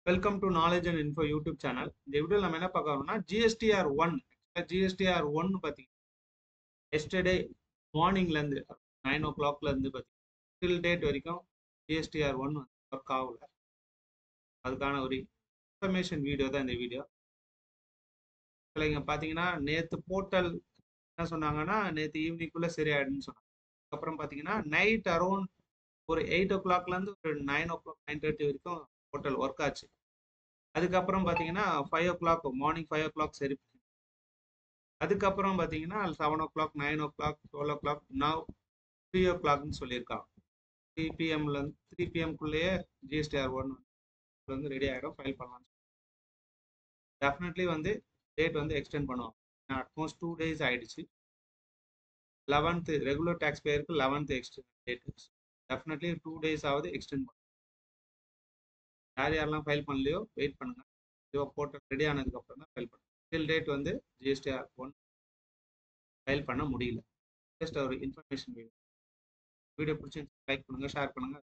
Welcome to knowledge and info YouTube channel. இந்த வீடியோவில் நம்ம என்ன பார்க்க வரோம்னா ஜிஎஸ்டிஆர் ஒன் பார்த்தீங்கன்னா எஸ்டர்டே மார்னிங்லேருந்து 9 o'clockலேருந்து பார்த்தீங்கன்னா டில் டேட் வரைக்கும் ஜிஎஸ்டிஆர் ஒன் ஒர்க் ஆகல. அதுக்கான ஒரு இன்ஃபர்மேஷன் வீடியோ தான் இந்த வீடியோ. இதில் இங்கே பார்த்தீங்கன்னா நேற்று போர்ட்டல் என்ன சொன்னாங்கன்னா நேற்று ஈவினிங்குள்ளே சரியாயிடுன்னு சொன்னாங்க. அதுக்கப்புறம் பார்த்தீங்கன்னா நைட் அரௌண்ட் ஒரு 8 o'clockலேருந்து ஒரு 9 o'clock 9:30 வரைக்கும் போர்ட்டல் ஒர்க் ஆச்சு. அதுக்கப்புறம் பார்த்தீங்கன்னா 5 o'clock மார்னிங் 5 o'clock சரி. அதுக்கப்புறம் பார்த்தீங்கன்னா 7 o'clock 9 o'clock 12 o'clock நவ் 3 o'clockனு சொல்லியிருக்காங்க. 3 PM ஜிஎஸ்டிஆர் ஒன் வந்து ரெடி ஆகிடும், ஃபைல் பண்ணலாம். டெஃபினெட்லி வந்து டேட் வந்து எக்ஸ்டெண்ட் பண்ணுவாங்க. அட்மோஸ்ட் 2 days ஆயிடுச்சு. 11th ரெகுலர் டேக்ஸ் பேருக்கு 11th extend date. Definitely 2 days ஆகுது எக்ஸ்டெண்ட் பண்ணுவோம். யாரெல்லாம் ஃபைல் பண்ணலையோ வெயிட் பண்ணுங்க. போர்ட்டல் ரெடி ஆனதுக்கப்புறம் தான் ஃபைல் பண்ணுங்க. டில் டேட் வந்து ஜிஎஸ்டிஆர் ஒன் ஃபைல் பண்ண முடியல. ஜஸ்ட் ஒரு இன்ஃபர்மேஷன் வீடியோ பிடிச்சி லைக் பண்ணுங்க, ஷேர் பண்ணுங்க.